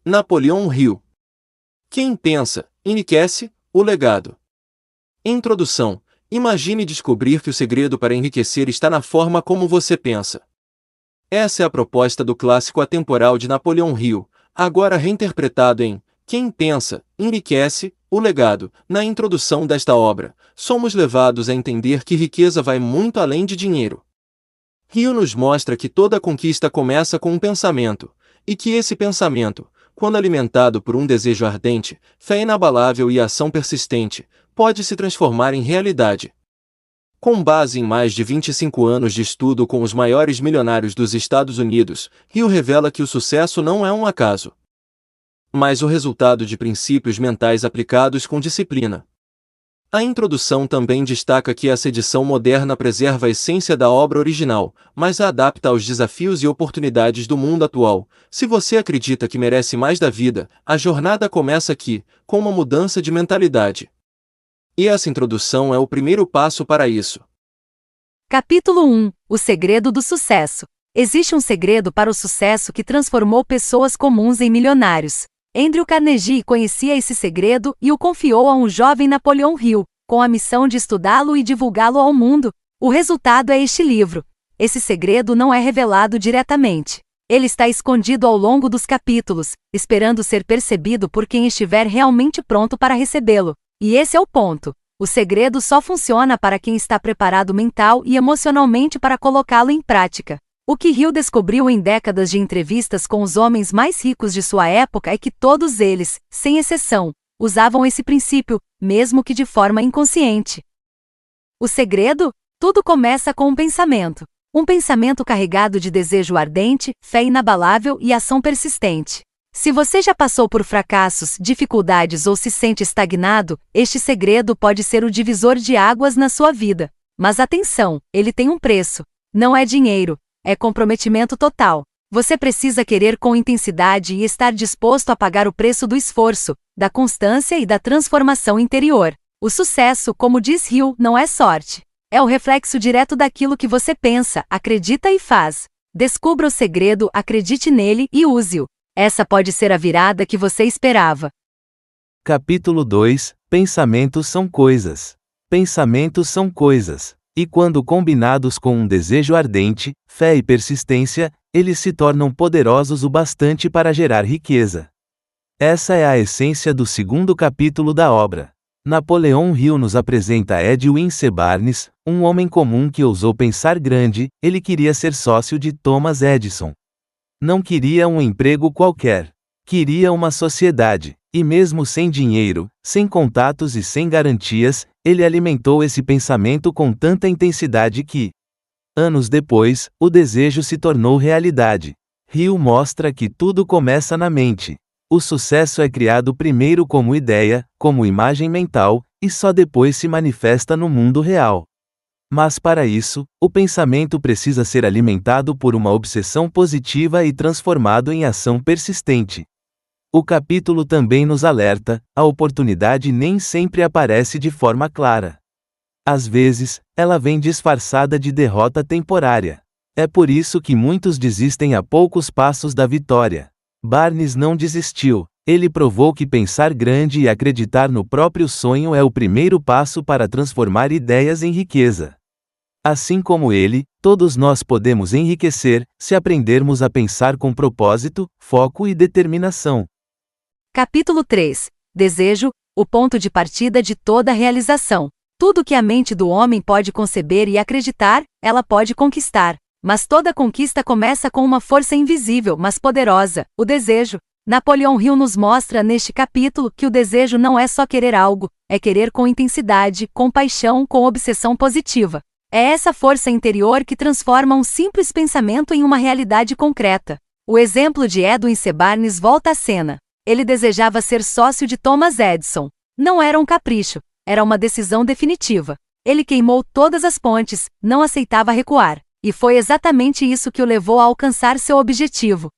Napoleão Hill. Quem pensa, enriquece, o legado. Introdução. Imagine descobrir que o segredo para enriquecer está na forma como você pensa. Essa é a proposta do clássico atemporal de Napoleão Hill, agora reinterpretado em Quem pensa, enriquece, o legado. Na introdução desta obra, somos levados a entender que riqueza vai muito além de dinheiro. Hill nos mostra que toda conquista começa com um pensamento, e que esse pensamento, quando alimentado por um desejo ardente, fé inabalável e ação persistente, pode se transformar em realidade. Com base em mais de 25 anos de estudo com os maiores milionários dos Estados Unidos, Hill revela que o sucesso não é um acaso, mas o resultado de princípios mentais aplicados com disciplina. A introdução também destaca que essa edição moderna preserva a essência da obra original, mas a adapta aos desafios e oportunidades do mundo atual. Se você acredita que merece mais da vida, a jornada começa aqui, com uma mudança de mentalidade. E essa introdução é o primeiro passo para isso. Capítulo 1. O segredo do sucesso. Existe um segredo para o sucesso que transformou pessoas comuns em milionários. Andrew Carnegie conhecia esse segredo e o confiou a um jovem Napoleão Hill, com a missão de estudá-lo e divulgá-lo ao mundo. O resultado é este livro. Esse segredo não é revelado diretamente. Ele está escondido ao longo dos capítulos, esperando ser percebido por quem estiver realmente pronto para recebê-lo. E esse é o ponto. O segredo só funciona para quem está preparado mental e emocionalmente para colocá-lo em prática. O que Hill descobriu em décadas de entrevistas com os homens mais ricos de sua época é que todos eles, sem exceção, usavam esse princípio, mesmo que de forma inconsciente. O segredo? Tudo começa com um pensamento. Um pensamento carregado de desejo ardente, fé inabalável e ação persistente. Se você já passou por fracassos, dificuldades ou se sente estagnado, este segredo pode ser o divisor de águas na sua vida. Mas atenção, ele tem um preço. Não é dinheiro. É comprometimento total. Você precisa querer com intensidade e estar disposto a pagar o preço do esforço, da constância e da transformação interior. O sucesso, como diz Hill, não é sorte. É o reflexo direto daquilo que você pensa, acredita e faz. Descubra o segredo, acredite nele e use-o. Essa pode ser a virada que você esperava. Capítulo 2. Pensamentos são coisas. Pensamentos são coisas. E quando combinados com um desejo ardente, fé e persistência, eles se tornam poderosos o bastante para gerar riqueza. Essa é a essência do segundo capítulo da obra. Napoleão Hill nos apresenta Edwin C. Barnes, um homem comum que ousou pensar grande. Ele queria ser sócio de Thomas Edison. Não queria um emprego qualquer. Queria uma sociedade. E mesmo sem dinheiro, sem contatos e sem garantias, ele alimentou esse pensamento com tanta intensidade que, anos depois, o desejo se tornou realidade. Hill mostra que tudo começa na mente. O sucesso é criado primeiro como ideia, como imagem mental, e só depois se manifesta no mundo real. Mas para isso, o pensamento precisa ser alimentado por uma obsessão positiva e transformado em ação persistente. O capítulo também nos alerta: a oportunidade nem sempre aparece de forma clara. Às vezes, ela vem disfarçada de derrota temporária. É por isso que muitos desistem a poucos passos da vitória. Barnes não desistiu. Ele provou que pensar grande e acreditar no próprio sonho é o primeiro passo para transformar ideias em riqueza. Assim como ele, todos nós podemos enriquecer, se aprendermos a pensar com propósito, foco e determinação. Capítulo 3. Desejo, o ponto de partida de toda realização. Tudo que a mente do homem pode conceber e acreditar, ela pode conquistar. Mas toda conquista começa com uma força invisível, mas poderosa, o desejo. Napoleão Hill nos mostra neste capítulo que o desejo não é só querer algo, é querer com intensidade, com paixão, com obsessão positiva. É essa força interior que transforma um simples pensamento em uma realidade concreta. O exemplo de Edwin C. Barnes volta à cena. Ele desejava ser sócio de Thomas Edison. Não era um capricho, era uma decisão definitiva. Ele queimou todas as pontes, não aceitava recuar. E foi exatamente isso que o levou a alcançar seu objetivo.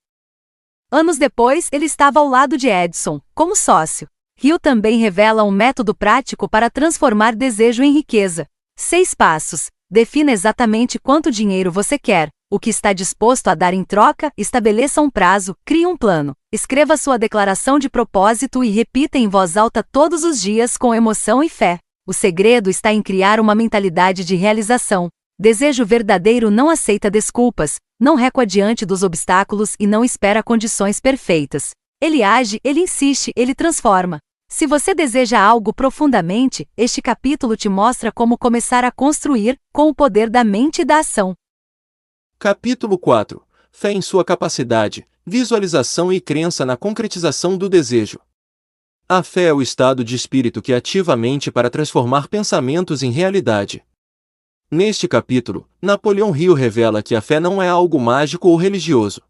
Anos depois, ele estava ao lado de Edison, como sócio. Hill também revela um método prático para transformar desejo em riqueza. 6 passos. Defina exatamente quanto dinheiro você quer. o que está disposto a dar em troca, estabeleça um prazo, crie um plano, escreva sua declaração de propósito e repita em voz alta todos os dias com emoção e fé. O segredo está em criar uma mentalidade de realização. Desejo verdadeiro não aceita desculpas, não recua diante dos obstáculos e não espera condições perfeitas. Ele age, ele insiste, ele transforma. Se você deseja algo profundamente, este capítulo te mostra como começar a construir, com o poder da mente e da ação. Capítulo 4. Fé em sua capacidade, visualização e crença na concretização do desejo. A fé é o estado de espírito que ativa a mente para transformar pensamentos em realidade. Neste capítulo, Napoleão Hill revela que a fé não é algo mágico ou religioso.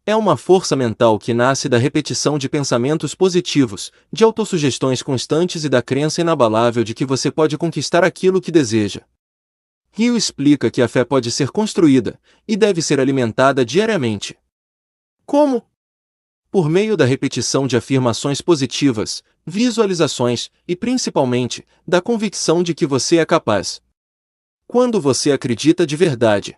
É uma força mental que nasce da repetição de pensamentos positivos, de autossugestões constantes e da crença inabalável de que você pode conquistar aquilo que deseja. Hill explica que a fé pode ser construída, e deve ser alimentada diariamente. Como? Por meio da repetição de afirmações positivas, visualizações e, principalmente, da convicção de que você é capaz. Quando você acredita de verdade,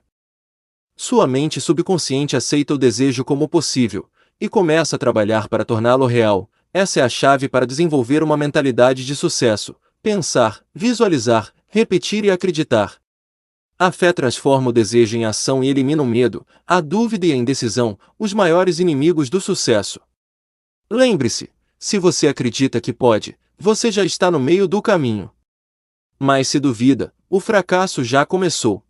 sua mente subconsciente aceita o desejo como possível, e começa a trabalhar para torná-lo real. Essa é a chave para desenvolver uma mentalidade de sucesso: pensar, visualizar, repetir e acreditar. A fé transforma o desejo em ação e elimina o medo, a dúvida e a indecisão, os maiores inimigos do sucesso. Lembre-se, se você acredita que pode, você já está no meio do caminho. Mas se duvida, o fracasso já começou.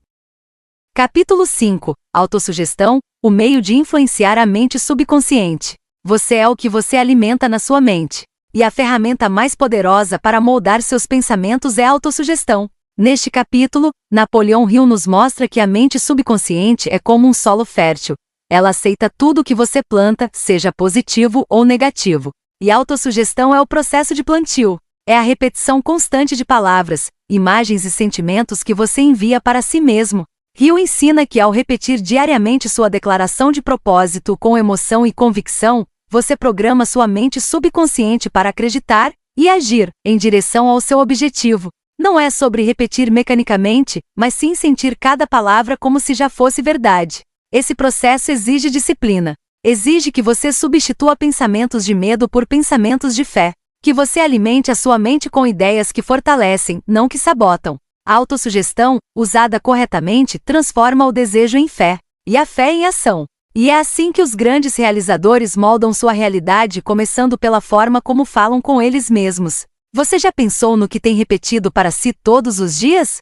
Capítulo 5. Autossugestão, o meio de influenciar a mente subconsciente. Você é o que você alimenta na sua mente. E a ferramenta mais poderosa para moldar seus pensamentos é a autossugestão. Neste capítulo, Napoleão Hill nos mostra que a mente subconsciente é como um solo fértil. Ela aceita tudo o que você planta, seja positivo ou negativo. E a autossugestão é o processo de plantio. É a repetição constante de palavras, imagens e sentimentos que você envia para si mesmo. Hill ensina que ao repetir diariamente sua declaração de propósito com emoção e convicção, você programa sua mente subconsciente para acreditar e agir em direção ao seu objetivo. Não é sobre repetir mecanicamente, mas sim sentir cada palavra como se já fosse verdade. Esse processo exige disciplina. Exige que você substitua pensamentos de medo por pensamentos de fé. Que você alimente a sua mente com ideias que fortalecem, não que sabotam. A autossugestão, usada corretamente, transforma o desejo em fé, e a fé em ação. E é assim que os grandes realizadores moldam sua realidade, começando pela forma como falam com eles mesmos. Você já pensou no que tem repetido para si todos os dias?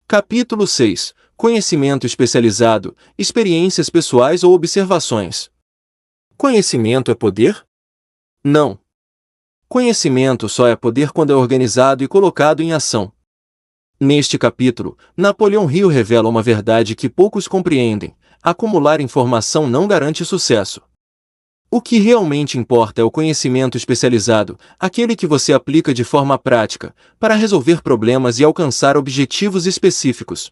Capítulo 6. Conhecimento especializado, experiências pessoais ou observações. Conhecimento é poder? Não. Conhecimento só é poder quando é organizado e colocado em ação. Neste capítulo, Napoleão Hill revela uma verdade que poucos compreendem: acumular informação não garante sucesso. O que realmente importa é o conhecimento especializado, aquele que você aplica de forma prática, para resolver problemas e alcançar objetivos específicos.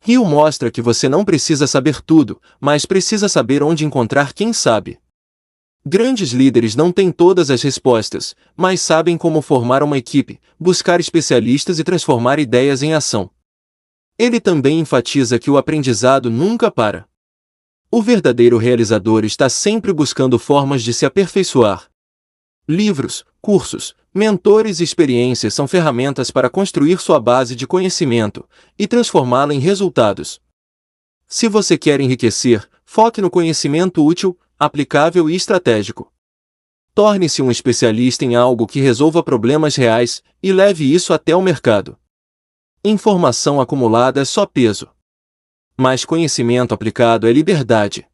Hill mostra que você não precisa saber tudo, mas precisa saber onde encontrar quem sabe. Grandes líderes não têm todas as respostas, mas sabem como formar uma equipe, buscar especialistas e transformar ideias em ação. Ele também enfatiza que o aprendizado nunca para. O verdadeiro realizador está sempre buscando formas de se aperfeiçoar. Livros, cursos, mentores e experiências são ferramentas para construir sua base de conhecimento e transformá-la em resultados. Se você quer enriquecer, foque no conhecimento útil, aplicável e estratégico. Torne-se um especialista em algo que resolva problemas reais e leve isso até o mercado. Informação acumulada é só peso. Mas conhecimento aplicado é liberdade.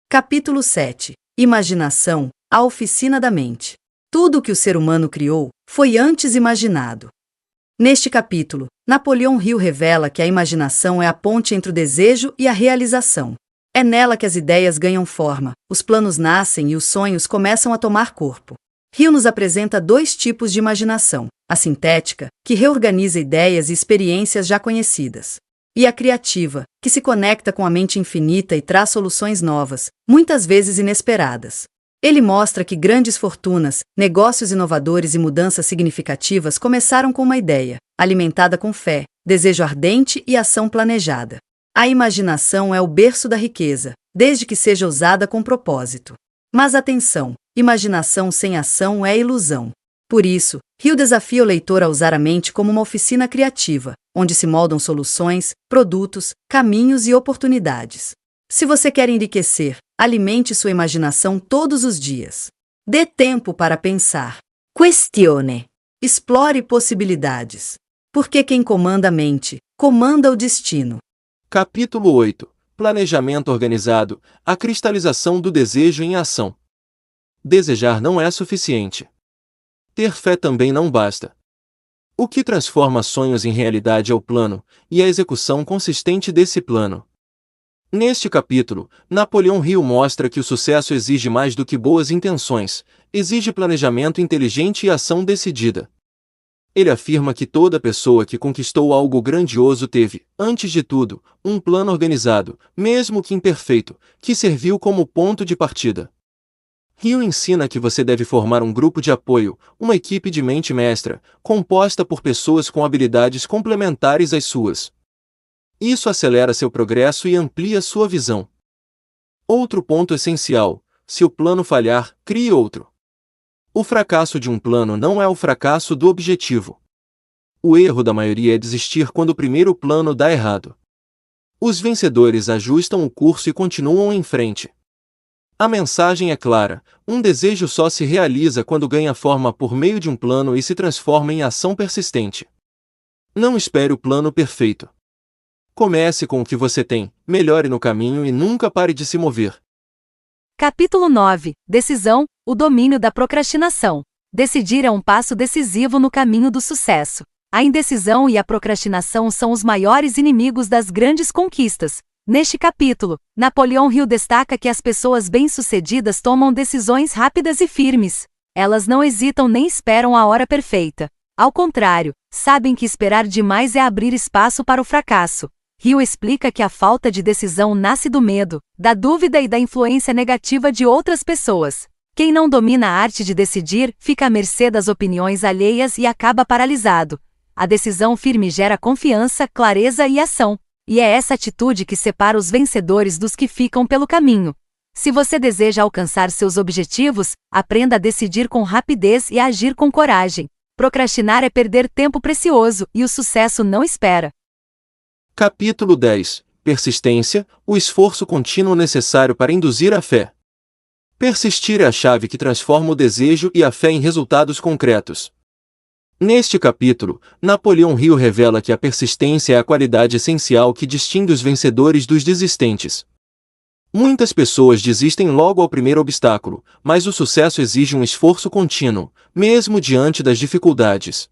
Capítulo 7. Imaginação, a oficina da mente. Tudo o que o ser humano criou foi antes imaginado. Neste capítulo, Napoleão Hill revela que a imaginação é a ponte entre o desejo e a realização. É nela que as ideias ganham forma, os planos nascem e os sonhos começam a tomar corpo. Hill nos apresenta dois tipos de imaginação: a sintética, que reorganiza ideias e experiências já conhecidas, e a criativa, que se conecta com a mente infinita e traz soluções novas, muitas vezes inesperadas. Ele mostra que grandes fortunas, negócios inovadores e mudanças significativas começaram com uma ideia, alimentada com fé, desejo ardente e ação planejada. A imaginação é o berço da riqueza, desde que seja usada com propósito. Mas atenção, imaginação sem ação é ilusão. Por isso, Hill desafia o leitor a usar a mente como uma oficina criativa, onde se moldam soluções, produtos, caminhos e oportunidades. Se você quer enriquecer, alimente sua imaginação todos os dias. Dê tempo para pensar. Questione. Explore possibilidades. Porque quem comanda a mente, comanda o destino. Capítulo 8. Planejamento organizado, a cristalização do desejo em ação. Desejar não é suficiente. Ter fé também não basta. O que transforma sonhos em realidade é o plano, e a execução consistente desse plano. Neste capítulo, Napoleão Hill mostra que o sucesso exige mais do que boas intenções, exige planejamento inteligente e ação decidida. Ele afirma que toda pessoa que conquistou algo grandioso teve, antes de tudo, um plano organizado, mesmo que imperfeito, que serviu como ponto de partida. Hill ensina que você deve formar um grupo de apoio, uma equipe de mente mestra, composta por pessoas com habilidades complementares às suas. Isso acelera seu progresso e amplia sua visão. Outro ponto essencial: se o plano falhar, crie outro. O fracasso de um plano não é o fracasso do objetivo. O erro da maioria é desistir quando o primeiro plano dá errado. Os vencedores ajustam o curso e continuam em frente. A mensagem é clara: um desejo só se realiza quando ganha forma por meio de um plano e se transforma em ação persistente. Não espere o plano perfeito. Comece com o que você tem, melhore no caminho e nunca pare de se mover. Capítulo 9. Decisão, o domínio da procrastinação. Decidir é um passo decisivo no caminho do sucesso. A indecisão e a procrastinação são os maiores inimigos das grandes conquistas. Neste capítulo, Napoleão Hill destaca que as pessoas bem-sucedidas tomam decisões rápidas e firmes. Elas não hesitam nem esperam a hora perfeita. Ao contrário, sabem que esperar demais é abrir espaço para o fracasso. Hill explica que a falta de decisão nasce do medo, da dúvida e da influência negativa de outras pessoas. Quem não domina a arte de decidir, fica à mercê das opiniões alheias e acaba paralisado. A decisão firme gera confiança, clareza e ação. E é essa atitude que separa os vencedores dos que ficam pelo caminho. Se você deseja alcançar seus objetivos, aprenda a decidir com rapidez e a agir com coragem. Procrastinar é perder tempo precioso, e o sucesso não espera. Capítulo 10. Persistência, o esforço contínuo necessário para induzir a fé. Persistir é a chave que transforma o desejo e a fé em resultados concretos. Neste capítulo, Napoleão Hill revela que a persistência é a qualidade essencial que distingue os vencedores dos desistentes. Muitas pessoas desistem logo ao primeiro obstáculo, mas o sucesso exige um esforço contínuo, mesmo diante das dificuldades.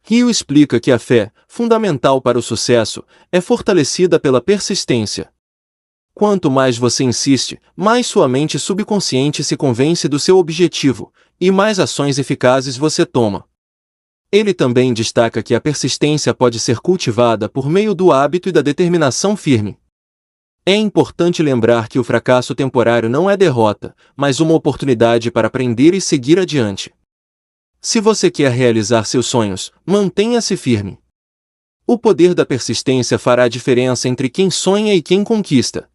Hill explica que a fé, fundamental para o sucesso, é fortalecida pela persistência. Quanto mais você insiste, mais sua mente subconsciente se convence do seu objetivo, e mais ações eficazes você toma. Ele também destaca que a persistência pode ser cultivada por meio do hábito e da determinação firme. É importante lembrar que o fracasso temporário não é derrota, mas uma oportunidade para aprender e seguir adiante. Se você quer realizar seus sonhos, mantenha-se firme. O poder da persistência fará a diferença entre quem sonha e quem conquista.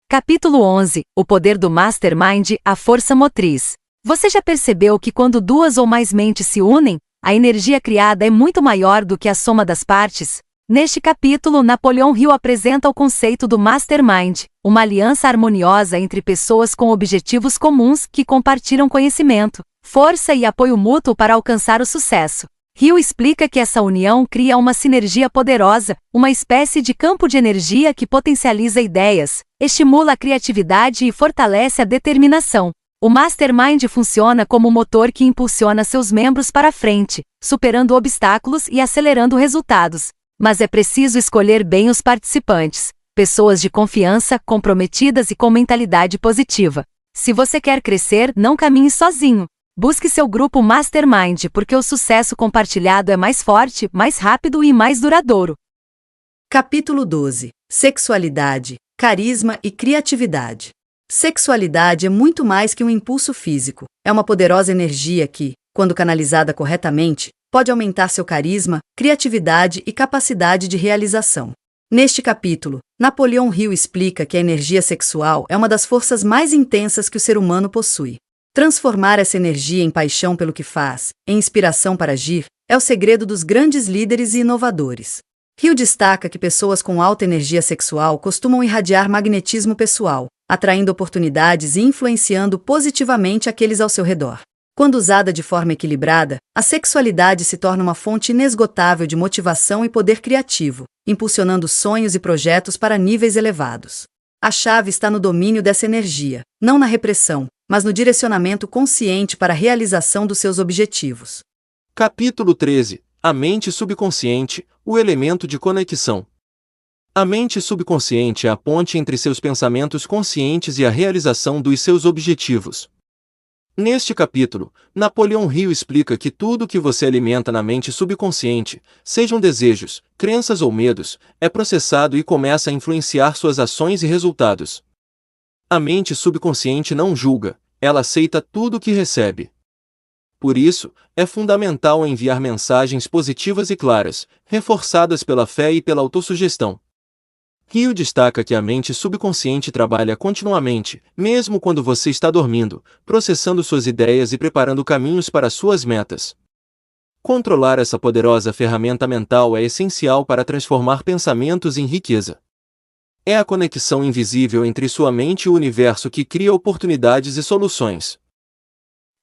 Capítulo 11. O poder do Mastermind, a força motriz. Você já percebeu que quando duas ou mais mentes se unem, a energia criada é muito maior do que a soma das partes? Neste capítulo, Napoleão Hill apresenta o conceito do Mastermind, uma aliança harmoniosa entre pessoas com objetivos comuns que compartilham conhecimento, força e apoio mútuo para alcançar o sucesso. Hill explica que essa união cria uma sinergia poderosa, uma espécie de campo de energia que potencializa ideias, estimula a criatividade e fortalece a determinação. O Mastermind funciona como um motor que impulsiona seus membros para frente, superando obstáculos e acelerando resultados. Mas é preciso escolher bem os participantes, pessoas de confiança, comprometidas e com mentalidade positiva. Se você quer crescer, não caminhe sozinho. Busque seu grupo Mastermind porque o sucesso compartilhado é mais forte, mais rápido e mais duradouro. Capítulo 12. Sexualidade, carisma e criatividade. Sexualidade é muito mais que um impulso físico. É uma poderosa energia que, quando canalizada corretamente, pode aumentar seu carisma, criatividade e capacidade de realização. Neste capítulo, Napoleão Hill explica que a energia sexual é uma das forças mais intensas que o ser humano possui. Transformar essa energia em paixão pelo que faz, em inspiração para agir, é o segredo dos grandes líderes e inovadores. Hill destaca que pessoas com alta energia sexual costumam irradiar magnetismo pessoal, atraindo oportunidades e influenciando positivamente aqueles ao seu redor. Quando usada de forma equilibrada, a sexualidade se torna uma fonte inesgotável de motivação e poder criativo, impulsionando sonhos e projetos para níveis elevados. A chave está no domínio dessa energia, não na repressão, mas no direcionamento consciente para a realização dos seus objetivos. Capítulo 13. A mente subconsciente, o elemento de conexão. A mente subconsciente é a ponte entre seus pensamentos conscientes e a realização dos seus objetivos. Neste capítulo, Napoleão Hill explica que tudo que você alimenta na mente subconsciente, sejam desejos, crenças ou medos, é processado e começa a influenciar suas ações e resultados. A mente subconsciente não julga, ela aceita tudo o que recebe. Por isso, é fundamental enviar mensagens positivas e claras, reforçadas pela fé e pela autossugestão. Hill destaca que a mente subconsciente trabalha continuamente, mesmo quando você está dormindo, processando suas ideias e preparando caminhos para suas metas. Controlar essa poderosa ferramenta mental é essencial para transformar pensamentos em riqueza. É a conexão invisível entre sua mente e o universo que cria oportunidades e soluções.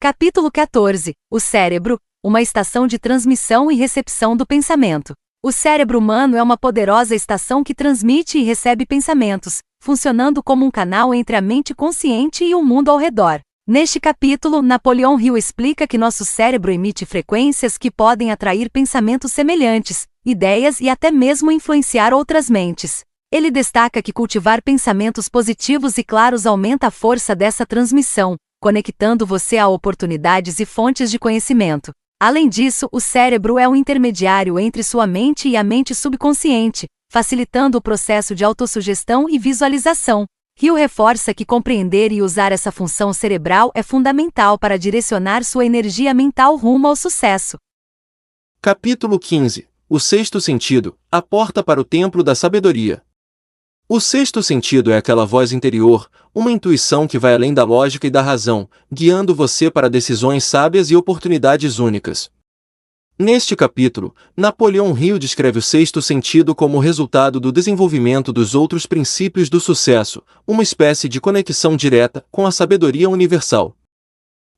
Capítulo 14. O cérebro, uma estação de transmissão e recepção do pensamento. O cérebro humano é uma poderosa estação que transmite e recebe pensamentos, funcionando como um canal entre a mente consciente e o mundo ao redor. Neste capítulo, Napoleão Hill explica que nosso cérebro emite frequências que podem atrair pensamentos semelhantes, ideias e até mesmo influenciar outras mentes. Ele destaca que cultivar pensamentos positivos e claros aumenta a força dessa transmissão, conectando você a oportunidades e fontes de conhecimento. Além disso, o cérebro é um intermediário entre sua mente e a mente subconsciente, facilitando o processo de autossugestão e visualização. Hill reforça que compreender e usar essa função cerebral é fundamental para direcionar sua energia mental rumo ao sucesso. Capítulo 15. O sexto sentido, a porta para o templo da sabedoria. O sexto sentido é aquela voz interior, uma intuição que vai além da lógica e da razão, guiando você para decisões sábias e oportunidades únicas. Neste capítulo, Napoleão Hill descreve o sexto sentido como resultado do desenvolvimento dos outros princípios do sucesso, uma espécie de conexão direta com a sabedoria universal.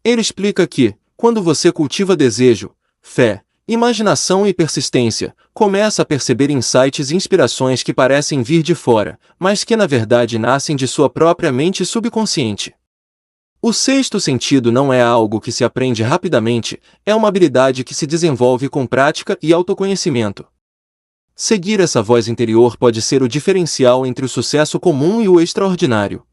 Ele explica que, quando você cultiva desejo, fé, imaginação e persistência, começa a perceber insights e inspirações que parecem vir de fora, mas que na verdade nascem de sua própria mente subconsciente. O sexto sentido não é algo que se aprende rapidamente, é uma habilidade que se desenvolve com prática e autoconhecimento. Seguir essa voz interior pode ser o diferencial entre o sucesso comum e o extraordinário.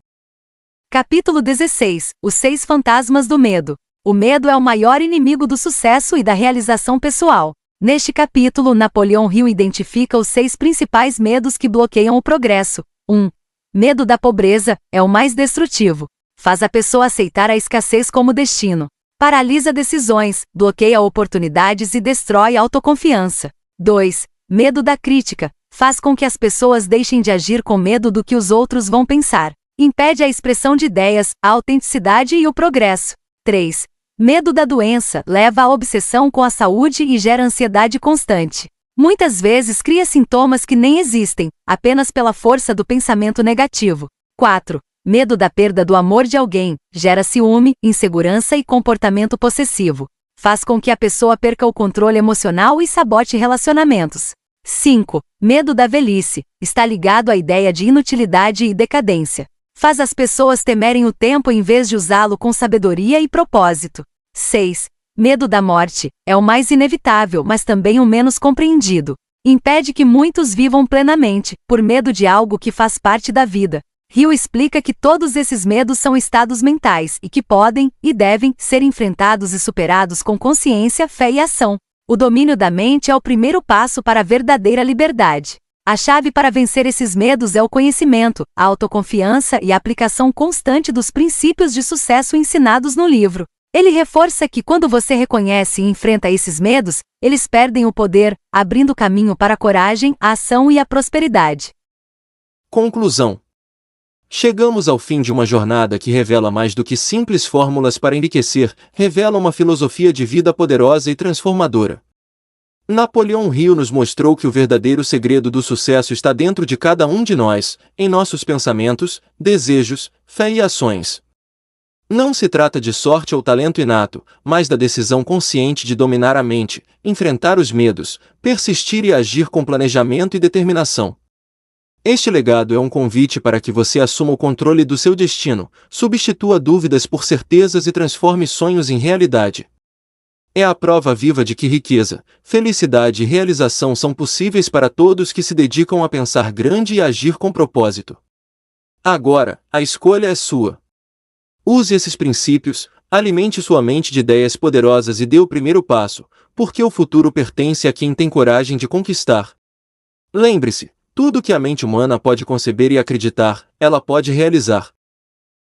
Capítulo 16. Os 6 fantasmas do medo. O medo é o maior inimigo do sucesso e da realização pessoal. Neste capítulo, Napoleão Hill identifica os 6 principais medos que bloqueiam o progresso. 1. Medo da pobreza é o mais destrutivo. Faz a pessoa aceitar a escassez como destino. Paralisa decisões, bloqueia oportunidades e destrói a autoconfiança. 2. Medo da crítica. Faz com que as pessoas deixem de agir com medo do que os outros vão pensar. Impede a expressão de ideias, a autenticidade e o progresso. 3. Medo da doença leva à obsessão com a saúde e gera ansiedade constante. Muitas vezes cria sintomas que nem existem, apenas pela força do pensamento negativo. 4. Medo da perda do amor de alguém, gera ciúme, insegurança e comportamento possessivo. Faz com que a pessoa perca o controle emocional e sabote relacionamentos. 5. Medo da velhice, está ligado à ideia de inutilidade e decadência. Faz as pessoas temerem o tempo em vez de usá-lo com sabedoria e propósito. 6. Medo da morte, é o mais inevitável, mas também o menos compreendido. Impede que muitos vivam plenamente, por medo de algo que faz parte da vida. Hill explica que todos esses medos são estados mentais e que podem, e devem, ser enfrentados e superados com consciência, fé e ação. O domínio da mente é o primeiro passo para a verdadeira liberdade. A chave para vencer esses medos é o conhecimento, a autoconfiança e a aplicação constante dos princípios de sucesso ensinados no livro. Ele reforça que quando você reconhece e enfrenta esses medos, eles perdem o poder, abrindo caminho para a coragem, a ação e a prosperidade. Conclusão. Chegamos ao fim de uma jornada que revela mais do que simples fórmulas para enriquecer, revela uma filosofia de vida poderosa e transformadora. Napoleão Hill nos mostrou que o verdadeiro segredo do sucesso está dentro de cada um de nós, em nossos pensamentos, desejos, fé e ações. Não se trata de sorte ou talento inato, mas da decisão consciente de dominar a mente, enfrentar os medos, persistir e agir com planejamento e determinação. Este legado é um convite para que você assuma o controle do seu destino, substitua dúvidas por certezas e transforme sonhos em realidade. É a prova viva de que riqueza, felicidade e realização são possíveis para todos que se dedicam a pensar grande e agir com propósito. Agora, a escolha é sua. Use esses princípios, alimente sua mente de ideias poderosas e dê o primeiro passo, porque o futuro pertence a quem tem coragem de conquistar. Lembre-se, tudo que a mente humana pode conceber e acreditar, ela pode realizar.